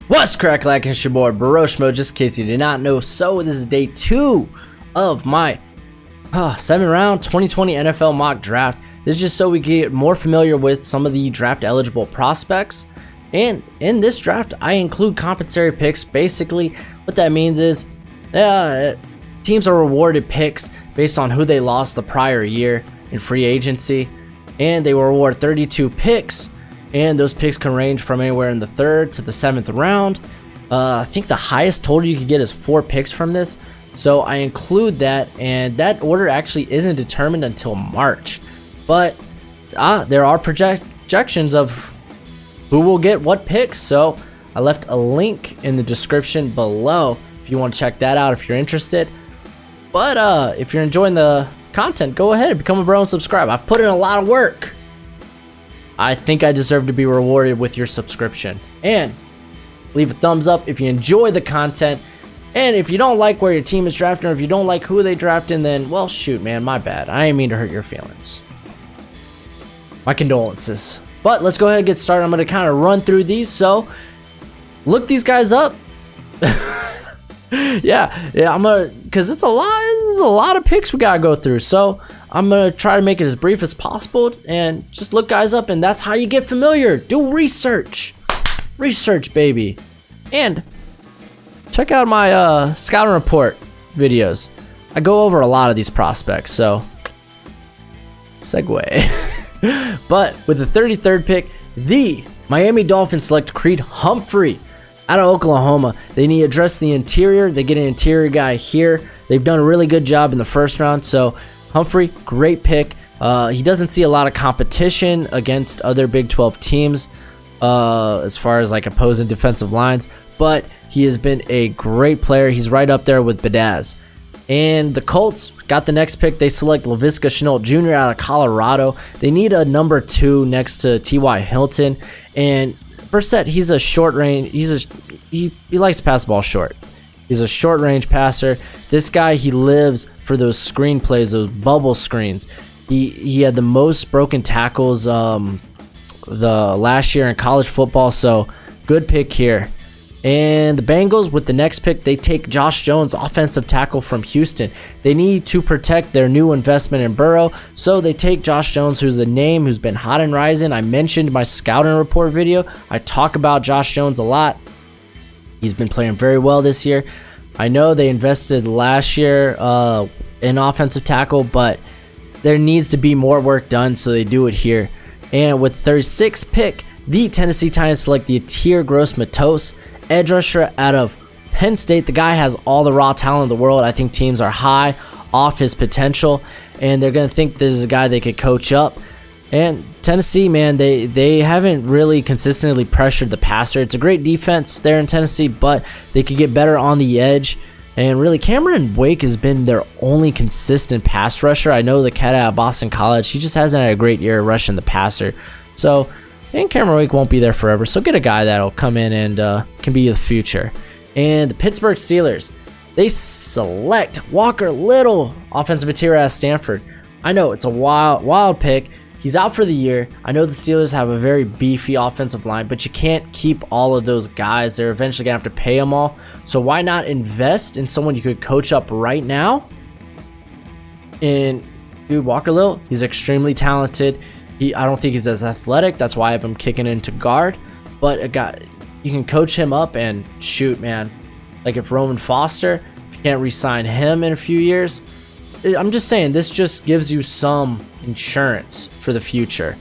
What's crack like? It's your boy BURROW, just in case you did not know. So this is day 2 of my 7-round 2020 NFL mock draft. This is just so we get more familiar with some of the draft eligible prospects. And in this draft, I include compensatory picks. Basically, what that means is teams are rewarded picks based on who they lost the prior year in free agency. And they will reward 32 picks. And those picks can range from anywhere in the 3rd to the 7th round. I think the highest total you could get is 4 picks from this. So I include that, and that order actually isn't determined until March. But there are projections of who will get what picks. So I left a link in the description below if you want to check that out if you're interested. But if you're enjoying the content, go ahead and become a bro and subscribe. I've put in a lot of work. I think I deserve to be rewarded with your subscription. And leave a thumbs up if you enjoy the content. And if you don't like where your team is drafting, or if you don't like who they drafted, then, well, shoot, man, my bad. I didn't mean to hurt your feelings. My condolences. But let's go ahead and get started. I'm going to kind of run through these. So, look these guys up. yeah, I'm going to, because it's a lot of picks we got to go through. So, I'm going to try to make it as brief as possible and just look guys up, and that's how you get familiar. Do research. Research, baby. And check out my scouting report videos. I go over a lot of these prospects, so segue. But with the 33rd pick, the Miami Dolphins select Creed Humphrey out of Oklahoma. They need to address the interior. They get an interior guy here. They've done a really good job in the first round, so Humphrey, great pick. He doesn't see a lot of competition against other Big 12 teams as far as like opposing defensive lines, but he has been a great player. He's right up there with Badaz. And the Colts got the next pick. They select Laviska Shenault Jr. out of Colorado. They need a number 2 next to T.Y. Hilton. And Brissett, he's a short range. He likes to pass the ball short. He's a short range passer. This guy, he lives for those screen plays, those bubble screens. He had the most broken tackles the last year in college football, so good pick here. And the Bengals, with the next pick, they take Josh Jones, offensive tackle from Houston. They need to protect their new investment in Burrow, so they take Josh Jones, who's a name who's been hot and rising. I mentioned my scouting report video. I talk about Josh Jones a lot. He's been playing very well this year. I know they invested last year in offensive tackle, but there needs to be more work done, so they do it here. And with 36th pick, the Tennessee Titans select the Yetur Cross-Matos, edge rusher out of Penn State. The guy has all the raw talent in the world. I think teams are high off his potential, and they're going to think this is a guy they could coach up. And Tennessee, man, they haven't really consistently pressured the passer. It's a great defense there in Tennessee, but they could get better on the edge. And really, Cameron Wake has been their only consistent pass rusher. I know the cat out of Boston College, he just hasn't had a great year rushing the passer. So, and Cameron Wake won't be there forever. So get a guy that'll come in and can be the future. And the Pittsburgh Steelers, they select Walker Little, offensive material at Stanford. I know it's a wild pick. He's out for the year. I know the Steelers have a very beefy offensive line, but you can't keep all of those guys. They're eventually going to have to pay them all. So why not invest in someone you could coach up right now? And dude, Walker Little, he's extremely talented. I don't think he's as athletic. That's why I have him kicking into guard. But a guy, you can coach him up and shoot, man. Like if Roman Foster, if you can't re-sign him in a few years, I'm just saying, this just gives you some insurance for the future.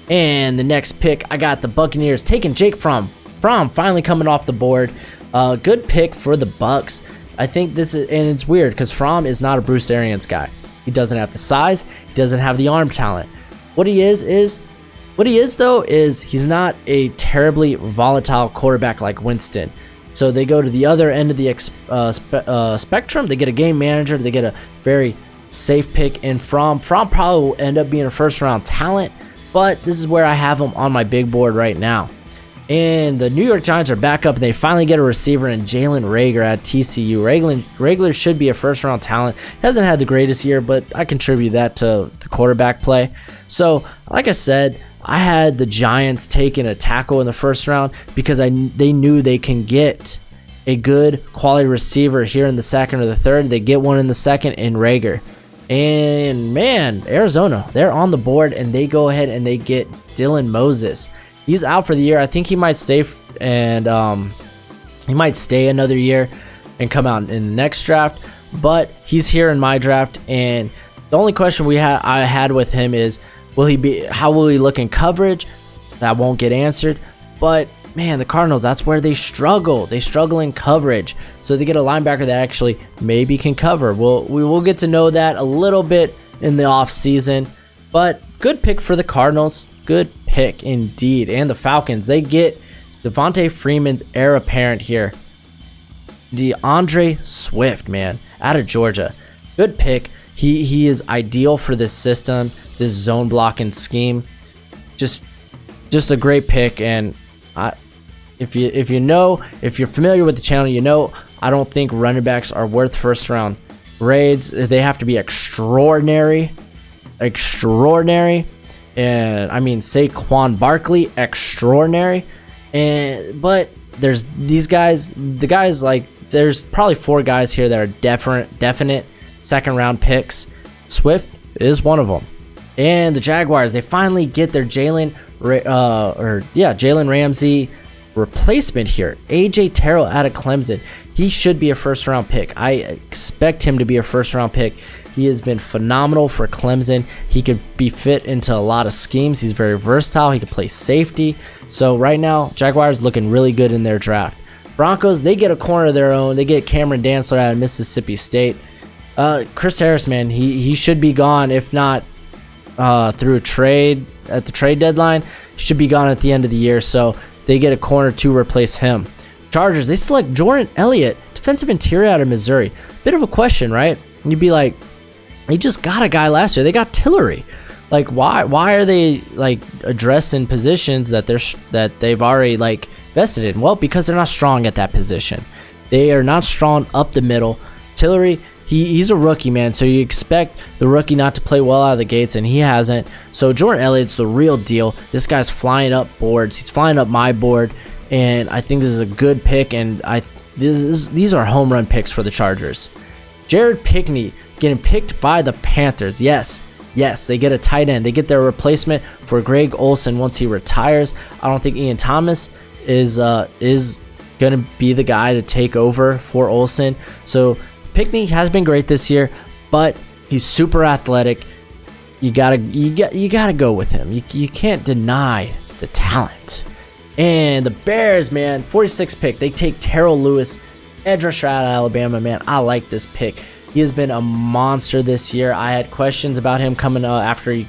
And the next pick, I got the Buccaneers taking Jake Fromm. Fromm finally coming off the board. Good pick for the Bucs. I think this is, and it's weird because Fromm is not a Bruce Arians guy. He doesn't have the size. He doesn't have the arm talent. What he is he's not a terribly volatile quarterback like Winston. So they go to the other end of the spectrum. They get a game manager. They get a very safe pick in Fromm. Fromm probably will end up being a first-round talent, but this is where I have him on my big board right now. And the New York Giants are back up, and they finally get a receiver in Jalen Reagor at TCU. Reagor should be a first-round talent. Hasn't had the greatest year, but I contribute that to the quarterback play. So, like I said, I had the Giants taking a tackle in the first round because they knew they can get a good quality receiver here in the second or the third. They get one in the second in Rager. And man, Arizona, they're on the board, and they go ahead and they get Dylan Moses. He's out for the year. I think he might stay he might stay another year and come out in the next draft, but he's here in my draft. And the only question I had with him is, how will he look in coverage? That won't get answered. But man, the Cardinals, that's where they struggle. They struggle in coverage. So they get a linebacker that actually maybe can cover. We will get to know that a little bit in the offseason. But good pick for the Cardinals. Good pick indeed. And the Falcons, they get Devontae Freeman's heir apparent here. DeAndre Swift, man, out of Georgia. Good pick. He is ideal for this system, this zone blocking scheme. Just a great pick. And if you're familiar with the channel, I don't think running backs are worth first round grades. They have to be extraordinary. And I mean, Saquon Barkley, extraordinary. But there's these guys, there's probably 4 guys here that are definite second round picks. Swift is one of them. And the Jaguars, they finally get their Jalen Ramsey replacement here. AJ Terrell out of Clemson. He should be a first round pick. I expect him to be a first round pick. He has been phenomenal for Clemson. He could be fit into a lot of schemes. He's very versatile. He can play safety. So right now, Jaguars looking really good in their draft. Broncos, they get a corner of their own. They get Cameron Dantzler out of Mississippi State. Chris Harris, man, he should be gone, if not through a trade at the trade deadline. He should be gone at the end of the year. So they get a corner to replace him. Chargers, they select Jordan Elliott, defensive interior out of Missouri. Bit of a question, right? You'd be like, they just got a guy last year. They got Tillery. Like, why are they like addressing positions that they've already like vested in? Well, because they're not strong at that position. They are not strong up the middle. Tillery, he's a rookie, man, so you expect the rookie not to play well out of the gates, and he hasn't. So Jordan Elliott's the real deal. This guy's flying up boards. He's flying up my board, and I think this is a good pick, and these are home run picks for the Chargers. Jared Pinkney getting picked by the Panthers. Yes, they get a tight end. They get their replacement for Greg Olsen once he retires. I don't think Ian Thomas is going to be the guy to take over for Olsen. So Pinkney has been great this year, but he's super athletic. You gotta go with him. You can't deny the talent. And the Bears, man, 46th pick. They take Terrell Lewis, edge rusher out of Alabama, man. I like this pick. He has been a monster this year. I had questions about him coming after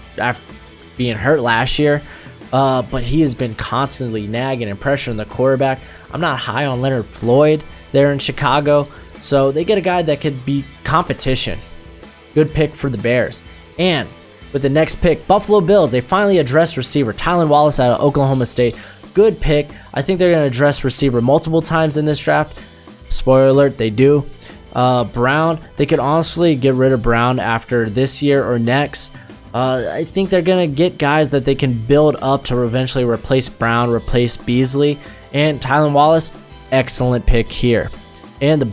being hurt last year, but he has been constantly nagging and pressuring the quarterback. I'm not high on Leonard Floyd there in Chicago, so they get a guy that could be competition. Good pick for the Bears. And with the next pick, Buffalo Bills, they finally address receiver Tylan Wallace out of Oklahoma State. Good pick. I think they're going to address receiver multiple times in this draft. Spoiler alert, they do. Brown, they could honestly get rid of Brown after this year or next. I think they're going to get guys that they can build up to eventually replace Brown, replace Beasley. And Tylan Wallace, excellent pick here. And the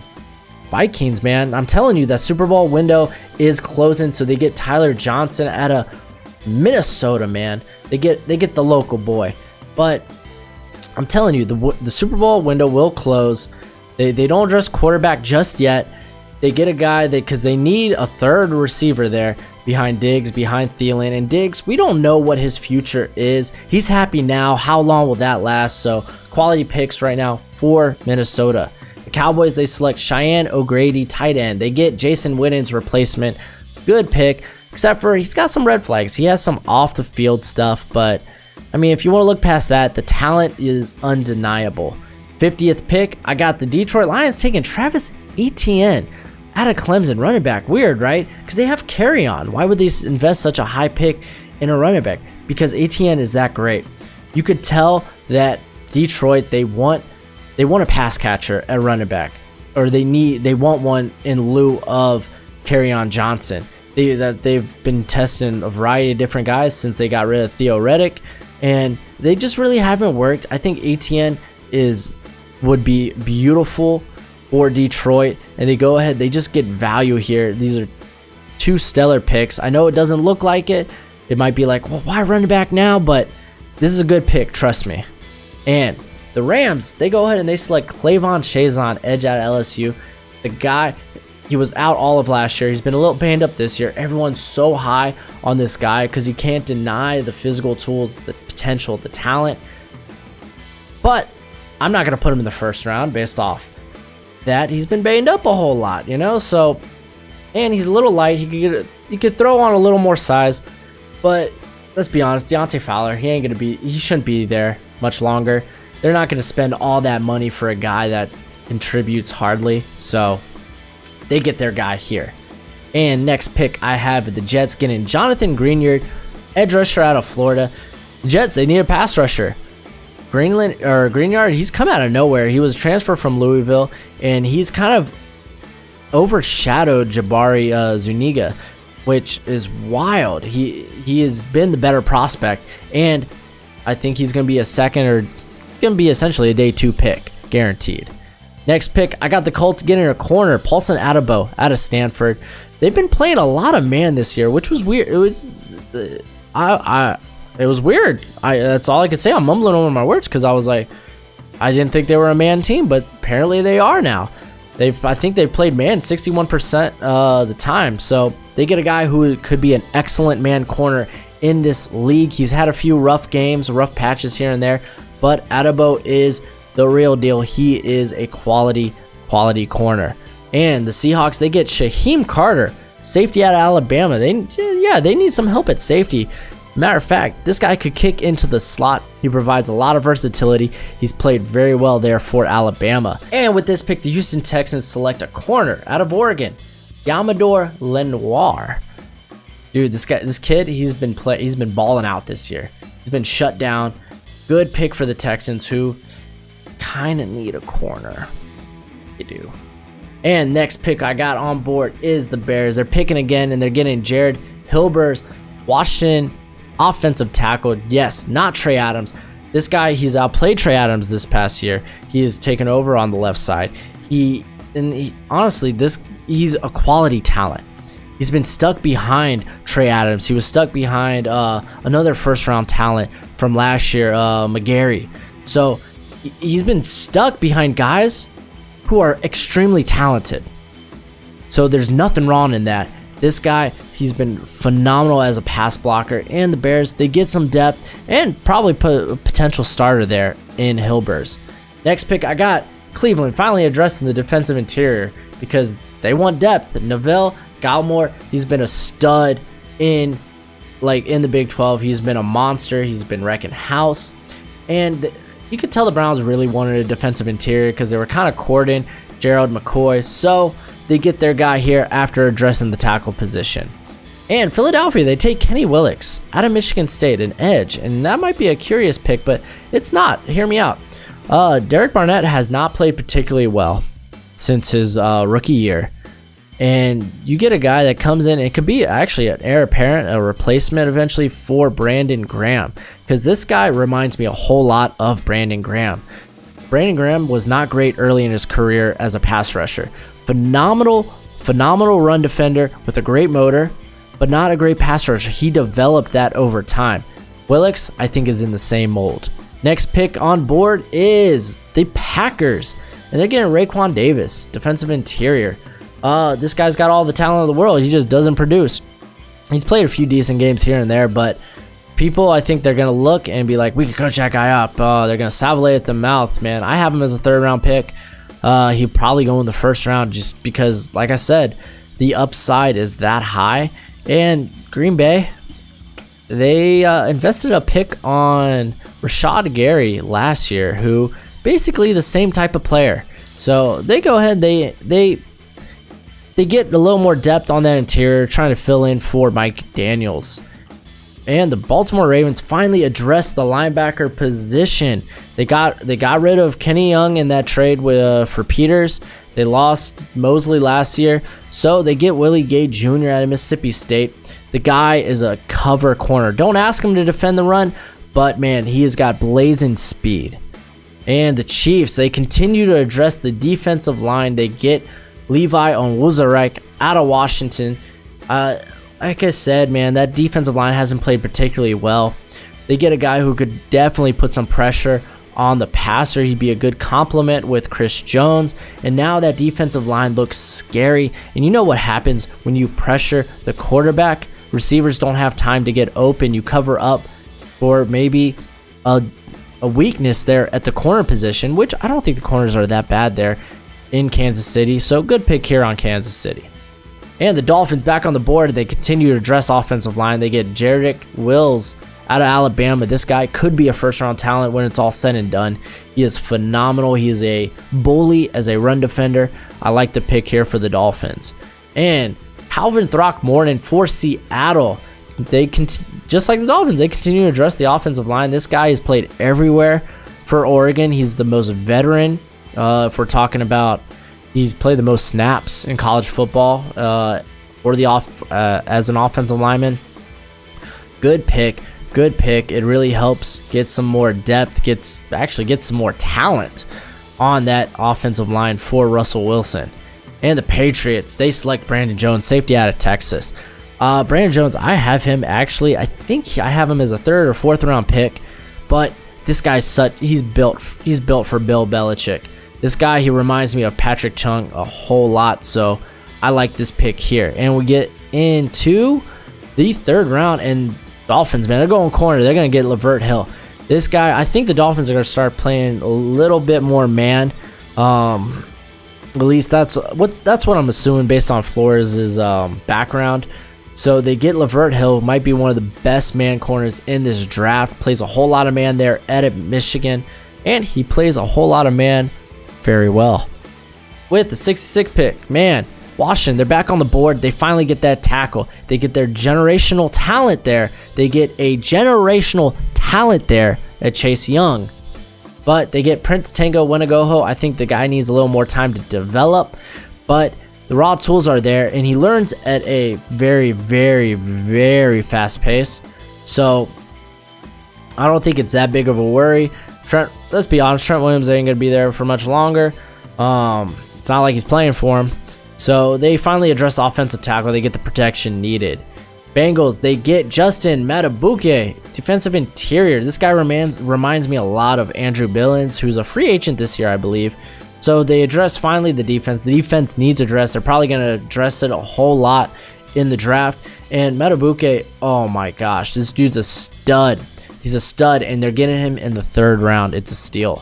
Vikings, man, I'm telling you, that Super Bowl window is closing, so they get Tyler Johnson out of Minnesota, man. They get the local boy. But I'm telling you, the Super Bowl window will close. They don't address quarterback just yet. They get a guy because they need a third receiver there behind Diggs, behind Thielen. And Diggs, we don't know what his future is. He's happy now. How long will that last? So quality picks right now for Minnesota. The Cowboys, they select Cheyenne O'Grady, tight end. They get Jason Witten's replacement. Good pick, except for he's got some red flags. He has some off the field stuff, but I mean, if you want to look past that, the talent is undeniable. 50th pick, I got the Detroit Lions taking Travis Etienne out of Clemson, running back. Weird, right? Because they have Carry-On. Why would they invest such a high pick in a running back? Because Etienne is that great. You could tell that Detroit, they want a pass catcher at running back, or they want one in lieu of Carry-On Johnson. They've been testing a variety of different guys since they got rid of Theo Reddick. and they just really haven't worked. I think ATN would be beautiful for Detroit, and they go ahead, they just get value here. These are 2 stellar picks. I know it doesn't look like it. It might be like, well, why running back now? But this is a good pick, trust me. And the Rams, they go ahead and they select Clavon Chaisson, edge out of LSU. The guy, he was out all of last year. He's been a little banged up this year. Everyone's so high on this guy because you can't deny the physical tools, the potential, the talent. But I'm not going to put him in the first round based off that. He's been banged up a whole lot, you know? So, and he's a little light. He could throw on a little more size. But let's be honest, Deontay Fowler, he shouldn't be there much longer. They're not going to spend all that money for a guy that contributes hardly. So they get their guy here. And next pick, I have the Jets getting Jonathan Greenyard, edge rusher out of Florida. The Jets, they need a pass rusher. Greenyard, he's come out of nowhere. He was transferred from Louisville, and he's kind of overshadowed Jabari Zuniga, which is wild. He has been the better prospect, and I think he's going to be a second or going to be essentially a day 2 pick, guaranteed. Next pick, I got the Colts getting a corner, Paulson Adebo out of Stanford. They've been playing a lot of man this year, which was weird. It was weird. That's all I could say. I'm mumbling over my words because I was like, I didn't think they were a man team, but apparently they are now. I think they've played man 61% of the time. So they get a guy who could be an excellent man corner in this league. He's had a few rough games, rough patches here and there, but Adebo is the real deal. He is a quality corner. And the Seahawks, they get Shaheem Carter, safety out of Alabama. They need some help at safety. Matter of fact, this guy could kick into the slot. He provides a lot of versatility. He's played very well there for Alabama. And with this pick, the Houston Texans select a corner out of Oregon, Yamador Lenoir. Dude, this kid, he's been balling out this year. He's been shut down. Good pick for the Texans, who kind of need a corner. They do. And next pick I got on board is the Bears. They're picking again, and they're getting Jared Hilbers, Washington offensive tackle. Yes, not Trey Adams. This guy, he's outplayed Trey Adams this past year. He has taken over on the left side. Honestly, he's a quality talent. He's been stuck behind Trey Adams. He was stuck behind another first-round talent from last year, McGarry. So he's been stuck behind guys who are extremely talented. So there's nothing wrong in that. This guy, he's been phenomenal as a pass blocker, and the Bears, they get some depth and probably put a potential starter there in Hilbers. Next pick, I got Cleveland finally addressing the defensive interior because they want depth. Neville Gallimore, he's been a stud in the Big 12. He's been a monster. He's been wrecking house, and you could tell the Browns really wanted a defensive interior because they were kind of courting Gerald McCoy. So they get their guy here after addressing the tackle position. And Philadelphia, they take Kenny Willekes out of Michigan State, an edge. And that might be a curious pick, but it's not. Hear me out. Derek Barnett has not played particularly well since his rookie year. And you get a guy that comes in, it could be actually an heir apparent, a replacement eventually for Brandon Graham. Because this guy reminds me a whole lot of Brandon Graham. Brandon Graham was not great early in his career as a pass rusher. Phenomenal run defender with a great motor, but not a great pass rusher. He developed that over time. Willekes, I think, is in the same mold. Next pick on board is the Packers, and they're getting Raekwon Davis, defensive interior. This guy's got all the talent of the world. He just doesn't produce. He's played a few decent games here and there, but people, I think they're going to look and be like, we could coach that guy up. They're going to salivate at the mouth, man. I have him as a 3rd round pick. He'll probably go in the 1st round just because, like I said, the upside is that high. And Green Bay, they invested a pick on Rashad Gary last year, who basically the same type of player. So they go ahead, they get a little more depth on that interior, trying to fill in for Mike Daniels. And the Baltimore Ravens finally addressed the linebacker position. They got rid of Kenny Young in that trade for Peters. They lost Mosley last year, so they get Willie Gay Jr. out of Mississippi State. The guy is a cover corner. Don't ask him to defend the run, but man, he has got blazing speed. And the Chiefs, they continue to address the defensive line. They get Levi Onwuzurike out of Washington. Like I said, man, that defensive line hasn't played particularly well. They get a guy who could definitely put some pressure on the passer. He'd be a good complement with Chris Jones. And now that defensive line looks scary. And you know what happens when you pressure the quarterback? Receivers don't have time to get open. You cover up for maybe a weakness there at the corner position, which I don't think the corners are that bad there in Kansas City. So good pick here on Kansas City. And the Dolphins back on the board. They continue to address offensive line. They get Jedrick Wills out of Alabama. This guy could be a first-round talent when it's all said and done. He is phenomenal. He is a bully as a run defender. I like the pick here for the Dolphins. And Calvin Throckmorton for Seattle. They just like the Dolphins, they continue to address the offensive line. This guy has played everywhere for Oregon. He's the most veteran. If we're talking about, he's played the most snaps in college football as an offensive lineman. Good pick. It really helps get some more depth, gets some more talent on that offensive line for Russell Wilson. And the Patriots, they select Brandon Jones, safety out of Texas. Brandon Jones, I have him actually. I think I have him as a 3rd or 4th round pick, but this guy's he's built for Bill Belichick. This guy, he reminds me of Patrick Chung a whole lot, so I like this pick here. And we get into the 3rd round, and Dolphins, man, they're going corner. They're going to get Lavert Hill. This guy, I think the Dolphins are going to start playing a little bit more man. At least that's what I'm assuming based on Flores' background. So they get Lavert Hill, might be one of the best man corners in this draft. Plays a whole lot of man there at Michigan, and he plays a whole lot of man very well. With the 66th pick, man, Washington, they're back on the board. They finally get that tackle. They get their generational talent there. They get a generational talent there at Chase Young. But they get Prince Tango Wanogho. I think the guy needs a little more time to develop, but the raw tools are there, and he learns at a very, very, very fast pace. So I don't think it's that big of a worry. Let's be honest, Trent Williams ain't going to be there for much longer. It's not like he's playing for him. So they finally address offensive tackle. They get the protection needed. Bengals, they get Justin Madubuike, defensive interior. This guy reminds me a lot of Andrew Billings, who's a free agent this year, I believe. So they address finally the defense. The defense needs address. They're probably going to address it a whole lot in the draft. And Madubuike, oh my gosh, this dude's a stud. He's a stud, and they're getting him in the 3rd round. It's a steal.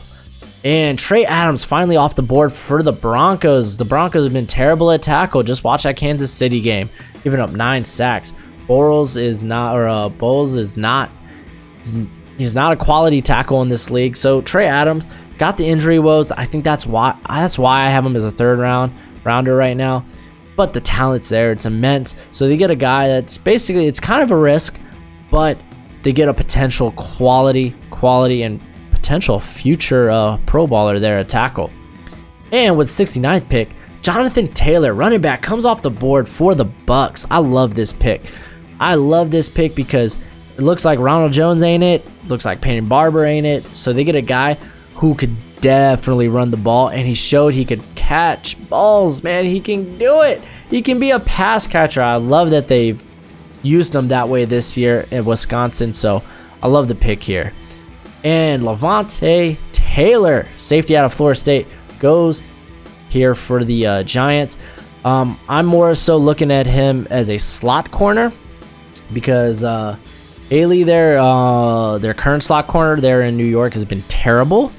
And Trey Adams finally off the board for the Broncos. The Broncos have been terrible at tackle. Just watch that Kansas City game, giving up 9 sacks. Bowles is not he's not a quality tackle in this league. So Trey Adams got the injury woes. I think that's why I have him as a 3rd rounder right now. But the talent's there. It's immense. So they get a guy that's basically, it's kind of a risk, but they get a potential quality and potential future pro baller there at tackle. And with 69th pick, Jonathan Taylor, running back, comes off the board for the Bucks. I love this pick. Because it looks like Ronald Jones ain't it. Looks like Peyton Barber ain't it. So they get a guy who could definitely run the ball, and he showed he could catch balls, man. He can do it. He can be a pass catcher. I love that they've used him that way this year in Wisconsin. So I love the pick here. And Levante Taylor, safety out of Florida State, goes here for the Giants. I'm more so looking at him as a slot corner because Haley, their current slot corner there in New York, has been terrible.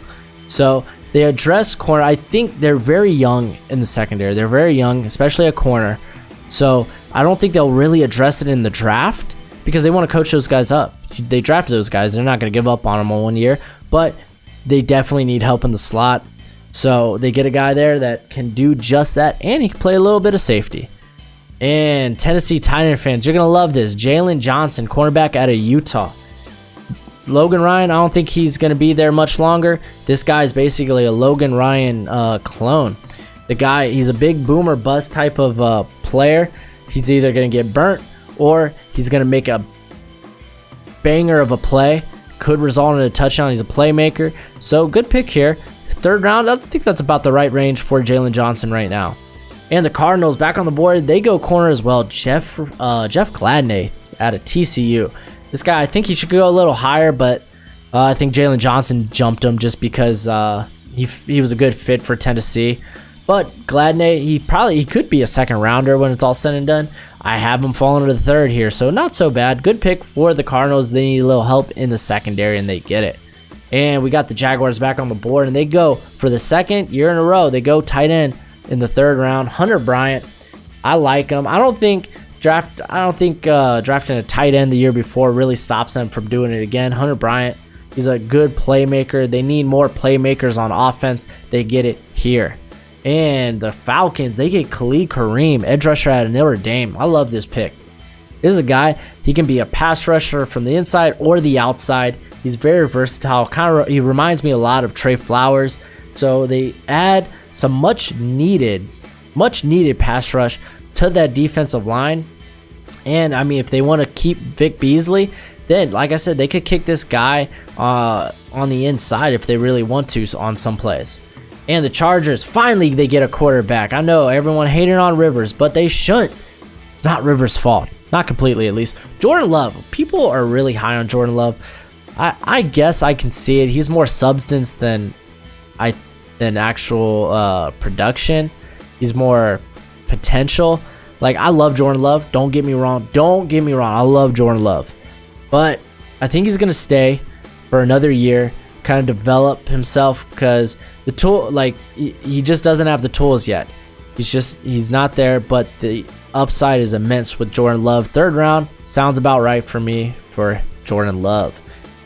So they address corner. I think they're very young in the secondary. They're very young, especially a corner. So I don't think they'll really address it in the draft because they want to coach those guys up. They drafted those guys. They're not going to give up on them on 1 year, but they definitely need help in the slot. So they get a guy there that can do just that, and he can play a little bit of safety. And Tennessee Titan fans, you're going to love this. Jalen Johnson, cornerback out of Utah. Logan Ryan, I don't think he's going to be there much longer. This guy is basically a Logan Ryan clone. The guy, he's a big boomer bust type of player. He's either going to get burnt or he's going to make a banger of a play could result in a touchdown. He's a playmaker. So good pick here. 3rd round, I think that's about the right range for Jalen Johnson right now. And the Cardinals back on the board. They go corner as well. Jeff Gladney out of TCU. This guy, I think he should go a little higher, but I think Jalen Johnson jumped him just because he was a good fit for Tennessee. But Gladney, he could be a 2nd rounder when it's all said and done. I have him falling to the 3rd here, so not so bad. Good pick for the Cardinals. They need a little help in the secondary, and they get it. And we got the Jaguars back on the board, and they go for the 2nd year in a row. They go tight end in the 3rd round. Hunter Bryant, I like him. I don't think drafting a tight end the year before really stops them from doing it again. Hunter Bryant, he's a good playmaker. They need more playmakers on offense. They get it here. And the Falcons, they get Khalid Kareem, edge rusher out of Notre Dame. I love this pick. This is a guy, he can be a pass rusher from the inside or the outside. He's very versatile. He reminds me a lot of Trey Flowers. So they add some much needed pass rush to that defensive line. And I mean, if they want to keep Vic Beasley, then like I said, they could kick this guy on the inside if they really want to on some plays. And the Chargers, finally they get a quarterback. I know everyone hated on Rivers, but they shouldn't. It's not Rivers' fault. Not completely, at least. Jordan Love. People are really high on Jordan Love. I guess I can see it. He's more substance than actual production. He's more potential. Like, I love Jordan Love. Don't get me wrong. I love Jordan Love. But I think he's going to stay for another year, kind of develop himself, because the tool, like, he just doesn't have the tools yet. He's not there, but the upside is immense with Jordan Love. 3rd round sounds about right for me for Jordan Love.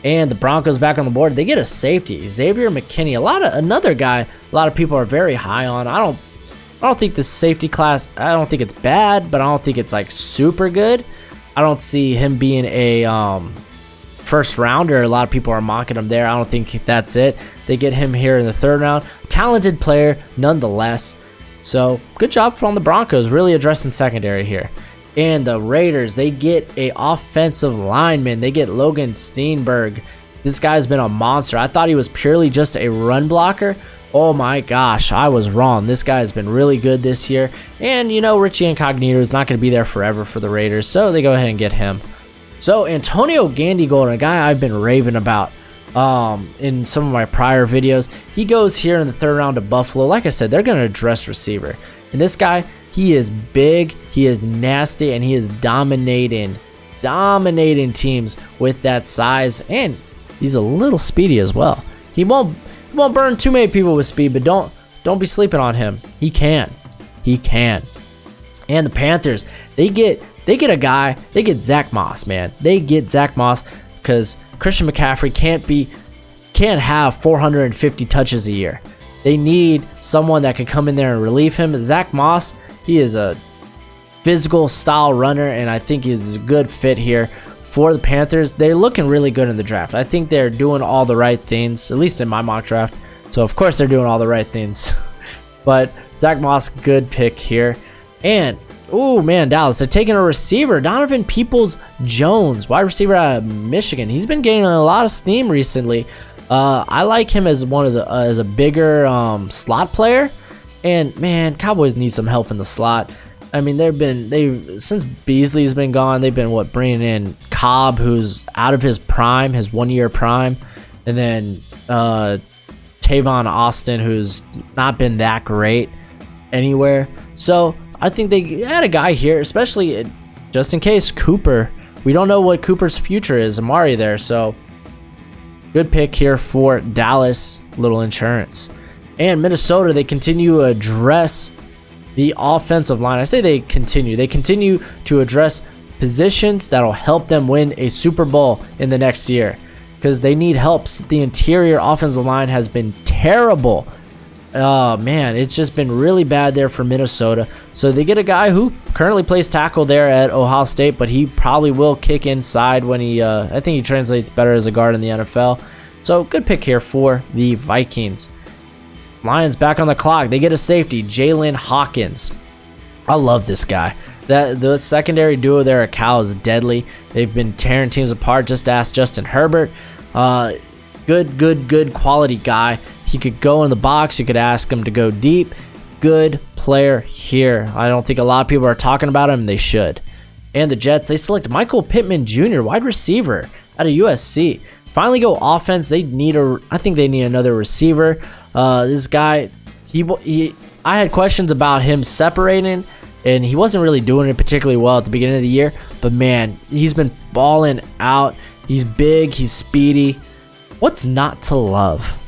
And the Broncos back on the board. They get a safety, Xavier McKinney. Another guy a lot of people are very high on. I don't think this safety class, I don't think it's bad, but I don't think it's like super good. I don't see him being a 1st rounder. A lot of people are mocking him there. I don't think that's it. They get him here in the 3rd round. Talented player nonetheless. So good job from the Broncos, really addressing secondary here. And the Raiders, they get a offensive lineman. They get Logan Stenberg. This guy's been a monster. I thought he was purely just a run blocker. Oh my gosh, I was wrong. This guy has been really good this year. And you know, Richie Incognito is not going to be there forever for the Raiders, so they go ahead and get him. So Antonio Gandy-Golden, a guy I've been raving about in some of my prior videos. He goes here in the 3rd round to Buffalo. Like I said, they're going to address receiver. And this guy, he is big, he is nasty, and he is dominating teams with that size. And he's a little speedy as well. He won't burn too many people with speed, but don't be sleeping on him. He can. And the Panthers, they get a guy, they get Zack Moss, man. They get Zack Moss because Christian McCaffrey can't have 450 touches a year. They need someone that can come in there and relieve him. Zack Moss, he is a physical style runner, and I think he's a good fit here for the Panthers. They're looking really good in the draft. I think they're doing all the right things, at least in my mock draft. So of course they're doing all the right things. But Zack Moss, good pick here. And oh man, Dallas, they're taking a receiver, Donovan Peoples-Jones, wide receiver out of Michigan. He's been gaining a lot of steam recently. I like him as as a bigger slot player. And man, Cowboys need some help in the slot. I mean, since Beasley's been gone, they've been bringing in Cobb, who's out of his prime, his 1-year prime, and then Tavon Austin, who's not been that great anywhere. So I think they had a guy here, especially just in case Cooper. We don't know what Cooper's future is. Amari there, so good pick here for Dallas. Little insurance. And Minnesota, they continue to address the offensive line. I say they continue to address positions that'll help them win a Super Bowl in the next year, because they need help. The interior offensive line has been terrible. Oh man, it's just been really bad there for Minnesota. So they get a guy who currently plays tackle there at Ohio State, but he probably will kick inside when I think he translates better as a guard in the NFL. So good pick here for the Vikings. Lions back on the clock. They get a safety, Jaylinn Hawkins. I love this guy. The secondary duo there at Cal is deadly. They've been tearing teams apart. Just ask Justin Herbert. Good quality guy. He could go in the box. You could ask him to go deep. Good player here. I don't think a lot of people are talking about him. They should. And the Jets, they select Michael Pittman Jr., wide receiver out of USC. Finally go offense. I think they need another receiver. This guy, I had questions about him separating, and he wasn't really doing it particularly well at the beginning of the year. But man, he's been balling out. He's big. He's speedy. What's not to love?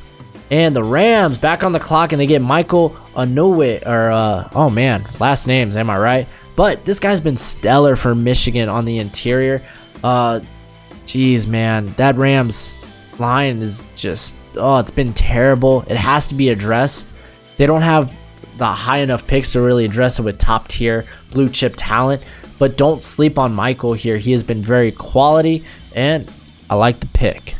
And the Rams back on the clock, and they get Michael Wanogho, oh man, last names, am I right? But this guy's been stellar for Michigan on the interior. Geez, man, that Rams line is just, it's been terrible. It has to be addressed. They don't have the high enough picks to really address it with top tier blue chip talent. But don't sleep on Michael here. He has been very quality, and I like the pick.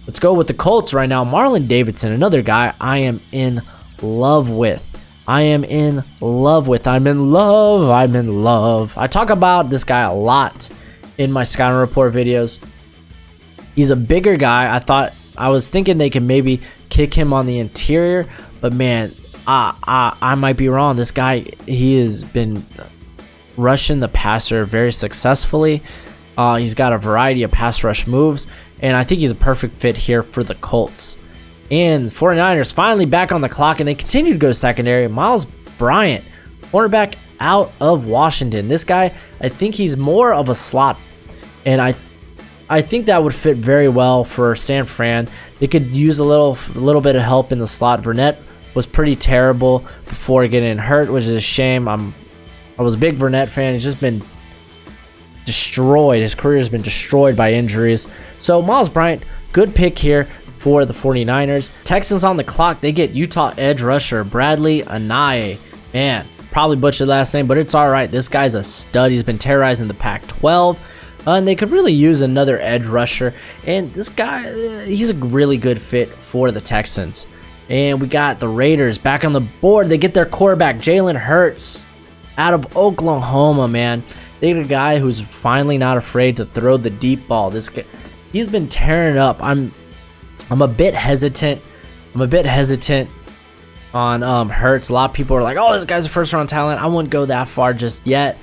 Let's go with the Colts right now. Marlon Davidson, another guy I am in love with. I'm in love. I talk about this guy a lot in my scouting report videos. He's a bigger guy. I was thinking they could maybe kick him on the interior, but man, I might be wrong. This guy, he has been rushing the passer very successfully. He's got a variety of pass rush moves, and I think he's a perfect fit here for the Colts. And 49ers finally back on the clock, and they continue to go secondary. Miles Bryant, cornerback out of Washington. This guy, I think he's more of a slot, and I think that would fit very well for San Fran. They could use a little bit of help in the slot. Vernett was pretty terrible before getting hurt, which is a shame. I was a big Vernett fan. He's just been destroyed. His career has been destroyed by injuries. So Miles Bryant, good pick here for the 49ers. Texans on the clock. They get Utah edge rusher Bradley Anae. Man, probably butchered the last name, but it's all right. This guy's a stud. He's been terrorizing the Pac-12. And they could really use another edge rusher. And this guy, he's a really good fit for the Texans. And we got the Raiders back on the board. They get their quarterback, Jalen Hurts, out of Oklahoma, man. They get a guy who's finally not afraid to throw the deep ball. This guy, he's been tearing it up. I'm a bit hesitant. On Hurts. A lot of people are like, oh, this guy's a first-round talent. I wouldn't go that far just yet.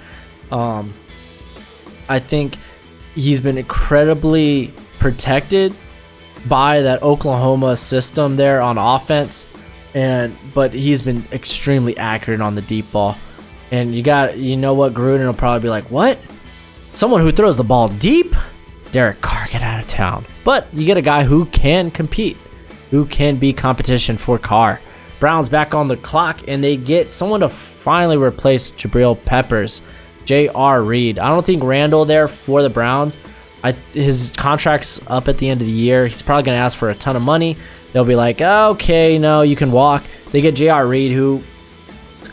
I think he's been incredibly protected by that Oklahoma system there on offense, but he's been extremely accurate on the deep ball. And you know what, Gruden will probably be like, what? Someone who throws the ball deep? Derek Carr, get out of town. But you get a guy who can compete, who can be competition for Carr. Browns back on the clock, and they get someone to finally replace Jabril Peppers, J.R. Reed. I don't think Randall there for the Browns. His contract's up at the end of the year. He's probably going to ask for a ton of money. They'll be like, okay, no, you can walk. They get J.R. Reed, who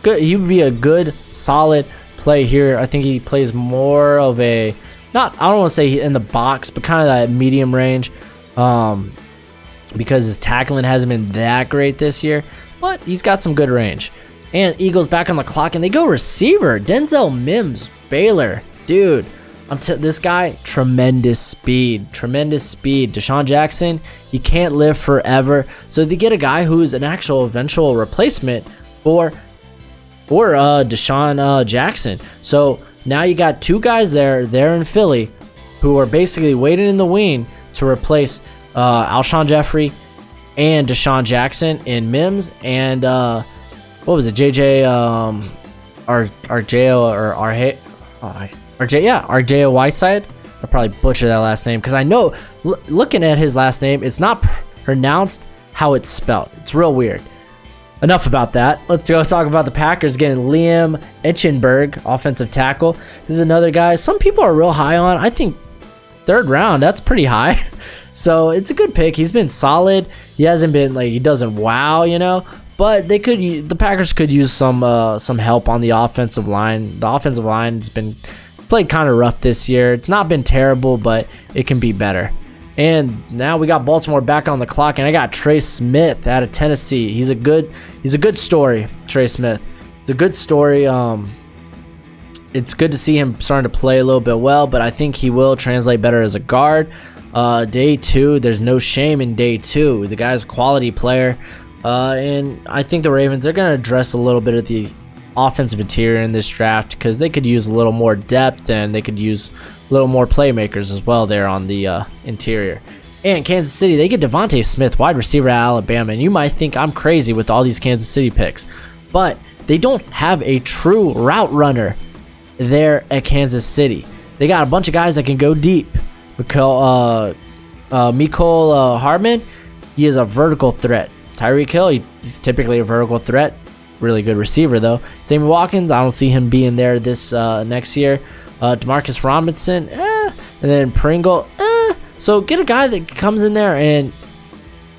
good. He would be a good, solid play here. I think he plays more of a, I don't want to say in the box, but kind of that medium range, because his tackling hasn't been that great this year, but he's got some good range. And Eagles back on the clock, and they go receiver, Denzel Mims, Baylor. Dude, this guy, tremendous speed. Deshaun Jackson, he can't live forever. So they get a guy who's an actual eventual replacement for Deshaun Jackson. So now you got two guys there in Philly who are basically waiting in the wing to replace Alshon Jeffrey and Deshaun Jackson in Mims and what was it, RJ Whiteside. I probably butchered that last name because I know looking at his last name, it's not pronounced how it's spelled. It's real weird. Enough about that. Let's go talk about the Packers getting Liam Eichenberg, offensive tackle. This is another guy some people are real high on. I think 3rd round, that's pretty high. So it's a good pick. He's been solid. He hasn't been he doesn't wow, but the Packers could use some help on the offensive line. The offensive line's been played kind of rough this year. It's not been terrible, but it can be better. And now we got Baltimore back on the clock, and I got Trey Smith out of Tennessee. He's a good story, Trey Smith. It's a good story. It's good to see him starting to play a little bit well, but I think he will translate better as a guard. Day 2, there's no shame in day 2. The guy's a quality player. And I think the Ravens are going to address a little bit of the offensive interior in this draft because they could use a little more depth and they could use a little more playmakers as well there on the interior. And Kansas City, they get Devontae Smith, wide receiver at Alabama. And you might think I'm crazy with all these Kansas City picks, but they don't have a true route runner there at Kansas City. They got a bunch of guys that can go deep. Mecole Hardman, he is a vertical threat. Tyreek Hill, he's typically a vertical threat. Really good receiver, though. Sammy Watkins, I don't see him being there this next year. Demarcus Robinson, and then Pringle, So get a guy that comes in there and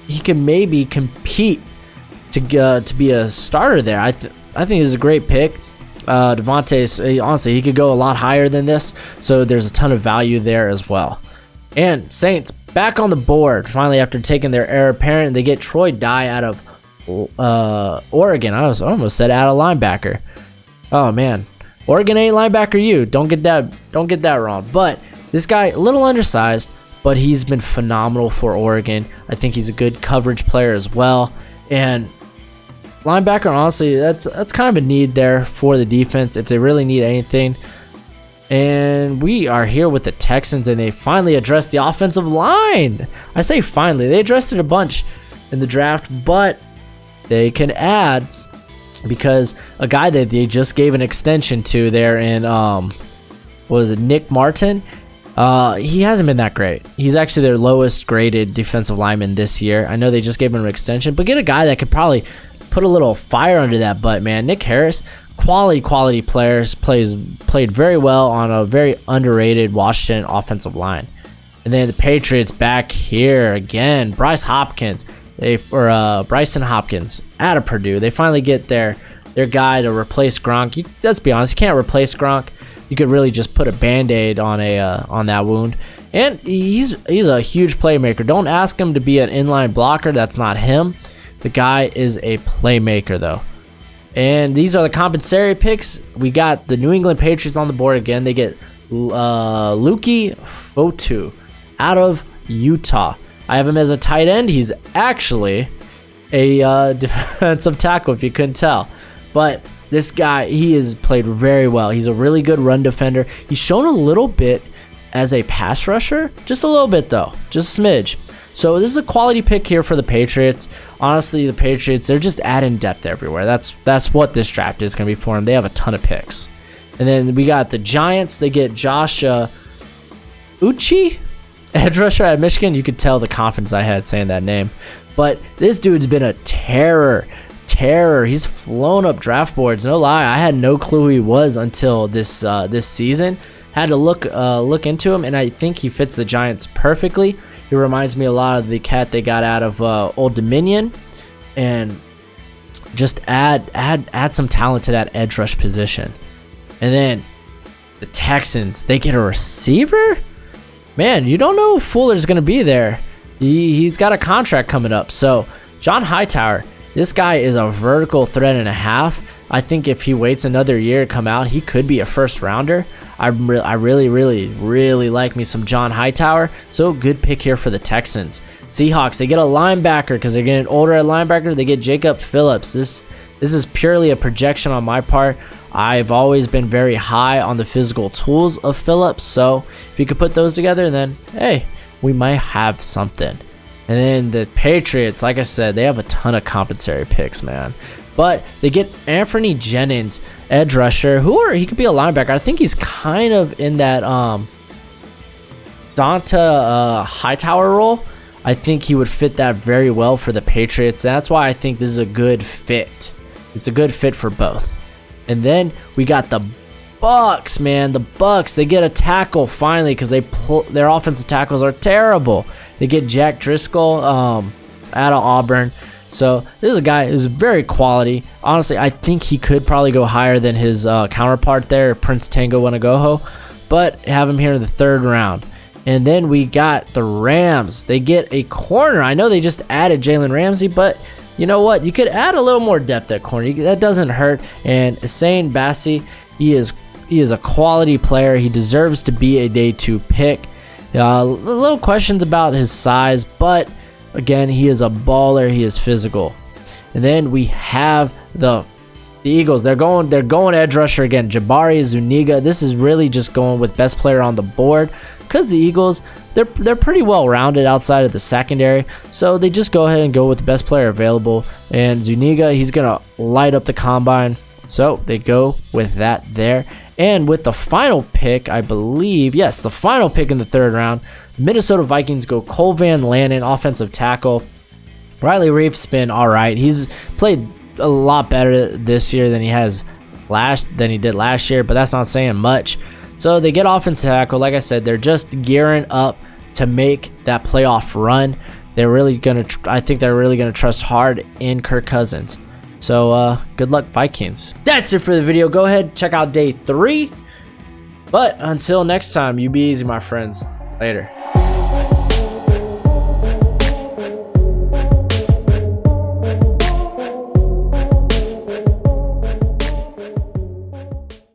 he can maybe compete to be a starter there. I think this is a great pick. Devontae, honestly, he could go a lot higher than this, so there's a ton of value there as well. And Saints back on the board finally after taking their heir apparent. They get Troy Dye out of Oregon. I almost said out of linebacker. Oh man, Oregon ain't linebacker. You don't get that wrong. But this guy a little undersized, but he's been phenomenal for Oregon. I think he's a good coverage player as well. And linebacker, honestly, that's kind of a need there for the defense if they really need anything. And we are here with the Texans, and they finally addressed the offensive line. I say finally. They addressed it a bunch in the draft, but they can add because a guy that they just gave an extension to there in, Nick Martin? He hasn't been that great. He's actually their lowest graded defensive lineman this year. I know they just gave him an extension, but get a guy that could probably put a little fire under that butt, man. Nick Harris, quality players, played very well on a very underrated Washington offensive line. And then the Patriots back here again. Bryson Hopkins out of Purdue. They finally get their guy to replace Gronk. Let's be honest, you can't replace Gronk. You could really just put a band-aid on that wound. And he's a huge playmaker. Don't ask him to be an inline blocker. That's not him. The guy is a playmaker, though. And these are the compensatory picks. We got the New England Patriots on the board again. They get Lukey Fotu out of Utah. I have him as a tight end. He's actually a defensive tackle, if you couldn't tell. But this guy, he has played very well. He's a really good run defender. He's shown a little bit as a pass rusher. Just a little bit, though. Just a smidge. So this is a quality pick here for the Patriots. Honestly, the Patriots, they're just adding depth everywhere. That's what this draft is going to be for them. They have a ton of picks. And then we got the Giants. They get Josh Uche, edge rusher at Michigan. You could tell the confidence I had saying that name. But this dude's been a terror. He's flown up draft boards. No lie, I had no clue who he was until this season. Had to look into him, and I think he fits the Giants perfectly. He reminds me a lot of the cat they got out of Old Dominion, and just add some talent to that edge rush position. And then the Texans, they get a receiver. Man, you don't know who Fuller's going to be there. He's got a contract coming up. So John Hightower, this guy is a vertical threat and a half. I think if he waits another year to come out, he could be a first rounder. I really like me some John Hightower. So good pick here for the Texans. Seahawks, they get a linebacker because they're getting older at linebacker. They get Jacob Phillips. This is purely a projection on my part. I've always been very high on the physical tools of Phillips. So if you could put those together, then hey, we might have something. And then the Patriots, like I said, they have a ton of compensatory picks, man. But they get Anthony Jennings, edge rusher, he could be a linebacker. I think he's kind of in that Donta Hightower role. I think he would fit that very well for the Patriots. That's why I think this is a good fit. It's a good fit for both. And then we got the Bucks, man. The Bucks, they get a tackle finally because their offensive tackles are terrible. They get Jack Driscoll out of Auburn. So this is a guy who's very quality. Honestly, I think he could probably go higher than his counterpart there, Prince Tango Wanogho, but have him here in the third round. And then we got the Rams. They get a corner. I know they just added Jalen Ramsey, but you know what? You could add a little more depth at corner. That doesn't hurt. And Hussein Bassi, he is a quality player. He deserves to be a day 2 pick. Little questions about his size, but again, he is a baller. He is physical. And then we have the Eagles. They're going edge rusher again. Jabari Zuniga. This is really just going with best player on the board, because the Eagles, they're pretty well rounded outside of the secondary, so they just go ahead and go with the best player available. And Zuniga, he's gonna light up the combine, so they go with that there. And with the final pick, I believe, yes, the final pick in the 3rd round, Minnesota Vikings go Cole Van Lanen, offensive tackle. Riley Reif's been all right. He's played a lot better this year than he did last year, but that's not saying much. So they get offensive tackle. Like I said, they're just gearing up to make that playoff run. They're really gonna I think they're really gonna trust hard in Kirk Cousins. So good luck, Vikings. That's it for the video. Go ahead, check out day 3. But until next time, you be easy, my friends. Later.